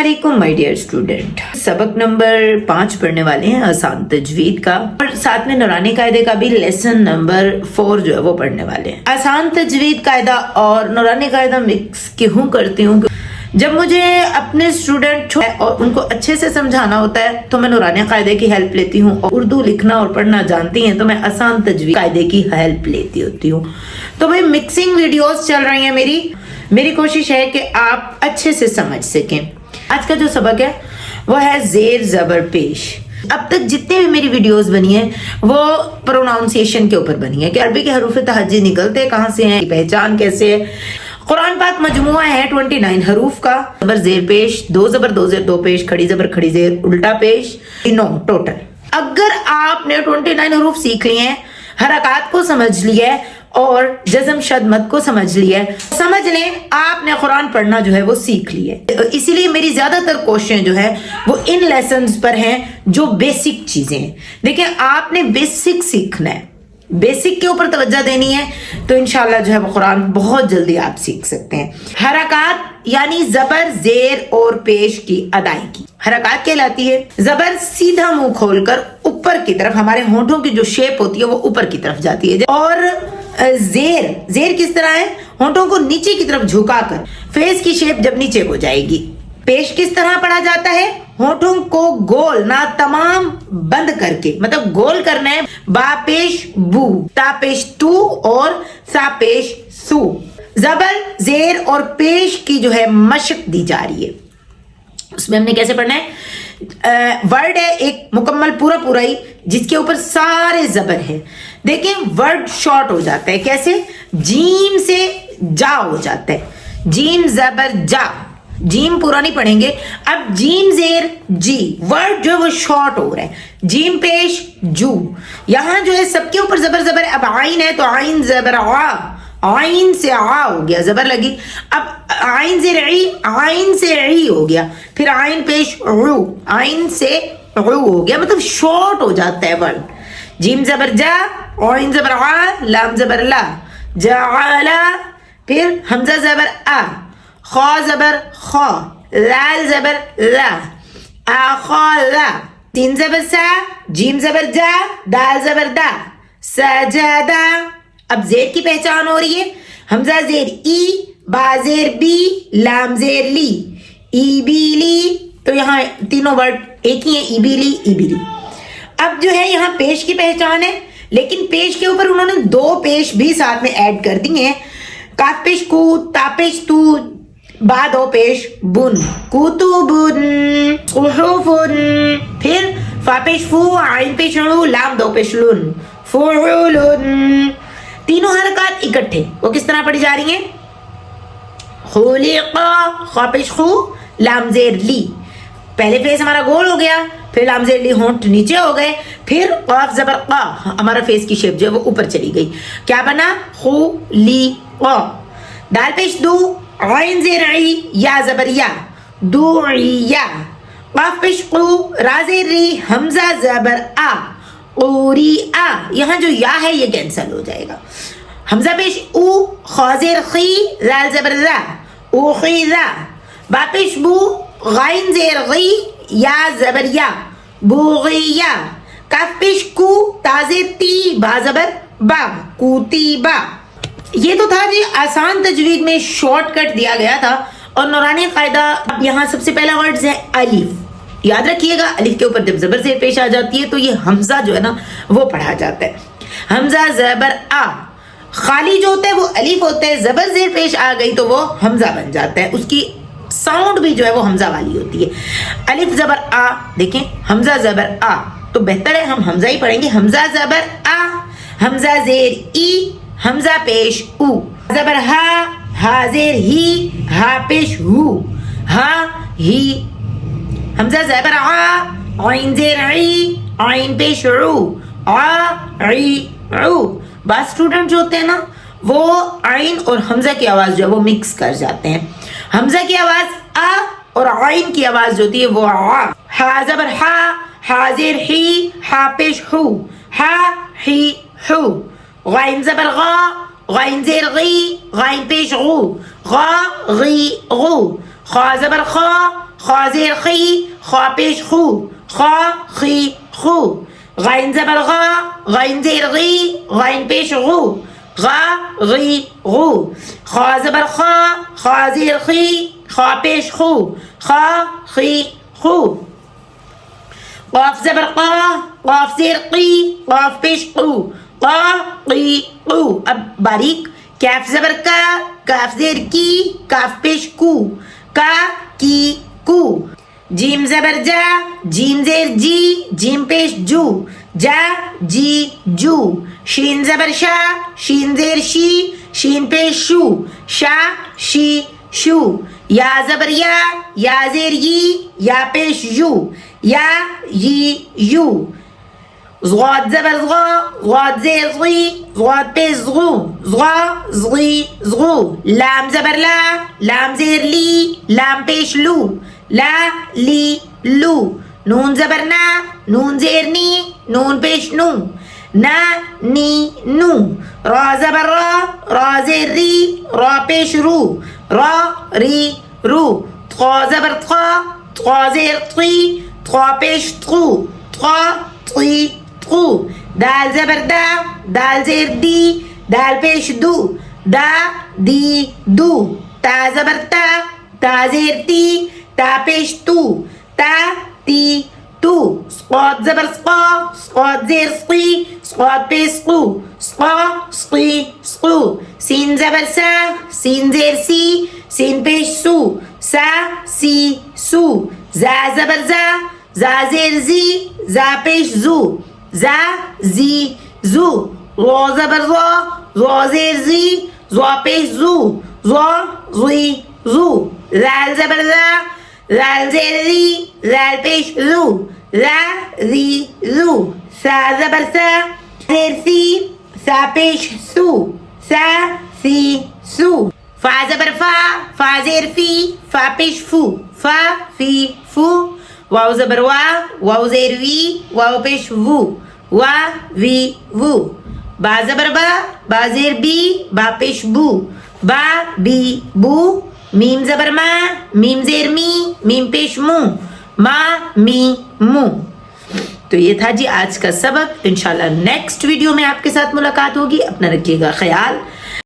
अस्सलामुअलैकुम my dear student. सबक number 5 पढ़ने वाले हैं आसान तजवीद का, और साथ में नूरानी कायदे का भी लेसन नंबर 4 जो है वो पढ़ने वाले हैं। आसान तजवीद कायदा और नूरानी कायदा मिक्स क्यों करती हूँ? जब मुझे अपने स्टूडेंट और उनको अच्छे से समझाना होता है तो मैं नूरानी कायदे की हेल्प लेती हूँ, और उर्दू लिखना और पढ़ना जानती हैं तो मैं आसान तजवीद कायदे की हेल्प लेती होती हूँ। तो भाई मिक्सिंग वीडियोस चल रही हैं। मेरी कोशिश है कि आप अच्छे से समझ सकें। आज का जो सबक है वो है जेर जबर पेश। अब तक जितने भी मेरी वीडियोस बनी है वो प्रोनाउंसिएशन के ऊपर बनी है कि अरबी के हरूफ तहज्जी निकलते कहाँ से हैं, पहचान कैसे है। कुरान पाक मजमुआ है 29 हरूफ का। जबर जेर पेश, दो जबर दो जेर दो पेश, खड़ी जबर खड़ी जेर उल्टा पेश, 9 टोटल। अगर आपने 29 हरूफ सीख लिए हैं, हरकत को समझ लिया है और जज़म शद मद को समझ लिया है, समझ लें आपने कुरान पढ़ना जो है वो सीख लिया है। इसीलिए मेरी ज्यादातर कोशिशें जो है वो इन लेसन्स पर हैं जो बेसिक चीजें हैं। देखिए आपने बेसिक सीखना है, बेसिक के ऊपर तवज्जो देनी है, तो इंशाल्लाह जो है वो कुरान बहुत जल्दी आप सीख सकते हैं। हरकत यानी जबर जेर और पेश की अदायगी हरकत कहलाती है। जबर सीधा मुंह खोलकर ऊपर की तरफ, हमारे होंठों की जो शेप होती है वो ऊपर की तरफ जाती है। और जेर किस तरह है? होंठों को नीचे की तरफ झुकाकर, फेस की शेप जब नीचे को जाएगी। पेश किस तरह पढ़ा जाता है? होंठों को गोल ना तमाम बंद करके, मतलब गोल करना है। बापेश बू, तापेश तू और सापेश सू। जबर जेर और पेश की जो है मशक दी जा रही है। उसमें हमने कैसे पढ़ना है? वर्ड है एक मुकम्मल पूरा ही, जिसके ऊपर सारे जबर है। देखिए वर्ड शॉर्ट हो जाता है कैसे? जीम से जा हो जाता है, जीम जबर जा, जीम पूरा नहीं पढ़ेंगे। अब जीम जेर जी, वर्ड जो है वो शॉर्ट हो रहा है। जीम पेश जू, यहां जो है सबके ऊपर जबर है। अब आइन है तो आइन जबर आ, आइन से आ हो गया, जबर लगी। अब आइन से री, आइन से री हो गया। फिर आइन पेश रू, आइन से रू हो गया, मतलब शॉर्ट हो जाता है वर्ड। जीम जबर जा, आइन जबर आ, लाम जबर ला, जाला। फिर हमजा जबर आ, खा जबर खा, लाल जबर ला, आखला। तीन जबर सा, जीम जबर जा, दाल जबर दा, सजदा। अब जेर की पहचान हो रही है। हमजा जेर ई, बा जेर बी, लाम जेर ली, ई बी ली। तो यहाँ तीनों वर्ड एक ही है, ई बी ली, ई बी ली। अब जो है यहाँ पेश की पहचान है, लेकिन पेश के ऊपर उन्होंने 2 पेश भी साथ में ऐड कर दी हैं। काफ पेश कू, तापेश तू, बा 2 पेश बुन, कुतुबुन, सुहुफुन। फिर फा पेश फू, आइन पेश उ, लाम 2 पेश लुन, फुउलुन। तीनों हरकत इकट्ठे वो किस तरह पढ़ी जा रही हैं? खुलिक़ा, खा पेश खू, लाम जेर ली। पहले फेस हमारा गोल हो गया, फिर लाम जेर ली, होंठ नीचे हो गए। फिर क़ाफ ज़बर क़ा, हमारा फेस की शेप जो है वो ऊपर चली गई। क्या बना? खुलिक़ा। दाल पेश दू, आइन जेर ई, या ज़बर या, दुइया। क़ाफ पेश क़ू, रा जेर री, हमजा ज़बर आ, क़ुरिआ। यहाँ जो या है ये कैंसल हो जाएगा। हमजा पेश ऊ, खा जेर खी, लाल ज़बर ला, उखिज़ा। बा पेश बू, गाइन जेर गी, या ज़बर या, बुगिया। काफ पेश कू, ता जेर ती, बा ज़बर बा, कुतीबा। ये तो था जी आसान तजवीद में शॉर्टकट दिया गया था। और नूरानी कायदा, अब यहाँ सबसे पहला वर्ड है अलिफ। याद रखिएगा अलिफ के ऊपर जब जबर जेर पेश आ जाती है तो ये हमजा जो है ना वो पढ़ा जाता है। हमजा जबर आ, खाली जो होता है वो अलिफ होता है, जबर जेर पेश आ गई तो वो हमजा बन जाता है। उसकी साउंड भी जो है वो हमजा वाली होती है। अलिफ जबर आ, देखें हमजा जबर आ, तो बेहतर है हम हमजा ही पढ़ेंगे। हमजा जबर आ, हमजा जेर ई, हमजा पेश ऊ, जबर हा, हा जेर ही, हा पेश हु, हा ही। हमजा ज़बर आ, आइन जेर ई, आइन पेश उ, आ ई उ। बात स्टूडेंट जो होते हैं ना वो आइन और हमजा की आवाज जो है वो मिक्स कर जाते हैं। हमजा की आवाज आ और आइन की आवाज जो होती है वो आ। हा ज़बर हा, हा जेर ही, हा पेश हु, हा ही हु। गाइन ज़बर गा, गाइन जेर गी, गाइन पेश गु, गा गी गु। खा ज़बर खा, خا زیر خی خا پیش خو خا خی خو غین زبر غا غین زیر غی غین پیش غو غا غی غو خا زبر خا خا زیر خی خا پیش خو خا خی خو قاف زبر قا قاف زیر قی قاف پیش قو قا قی قو اب باریک کیف زبر کا کاف زیر کی کاف پیش کو کا کی کو جیم زبر جا جیم زیر جی جیم پیش جو جا جی جو شین زبر شا شین زیر شی شین پیش شو شا شی شو یا زبر یا زیر یی یا پیش یو یا یی یو زغاد زبر زغا زغاد زیر زغی زغاد پیش زغو زغا زغی زغو لام زبر لا لام زیر لی لام پیش لو لا لی لو نون زبر نا نون زیر نی نون پیش نو نا نی نو را زبر را زیر ری را پیش رو را ری رو تقا زبر تقا زیر طی تقا پیش تقو تقا طی تقو دال زبر دال زیر دی دال پیش دو دا دی دو تا زبر تا زیر تی تا پیش تو تا تی تو سقاط زبر سقاط زیر سقی سقاط پیش سقو سقا سقی سقو سین زبر سین زیر سی سین پیش سو سا سی سو زا زبر زا زیر زی زا پیش زو زا زی زو رو زبر زو زیر زی زو پیش زو زی زو زال زبر زال زیر ری زال پیش زو ری زو سا زبر زیر سی سا پیش سو سا سی سو فا زبر فا زیر فی فا پیش فو فا فی فو واو زبر واو زیر وی واو پیش وو وا وی وو با زبر با زیر بی با پیش بو با بی بو میم زبر ما میم زیر می میم پیش مو ما می مو تو یہ تھا جی آج کا سبق. انشاءاللہ نیکسٹ ویڈیو میں آپ کے ساتھ ملاقات ہوگی. اپنا رکھیے گا خیال.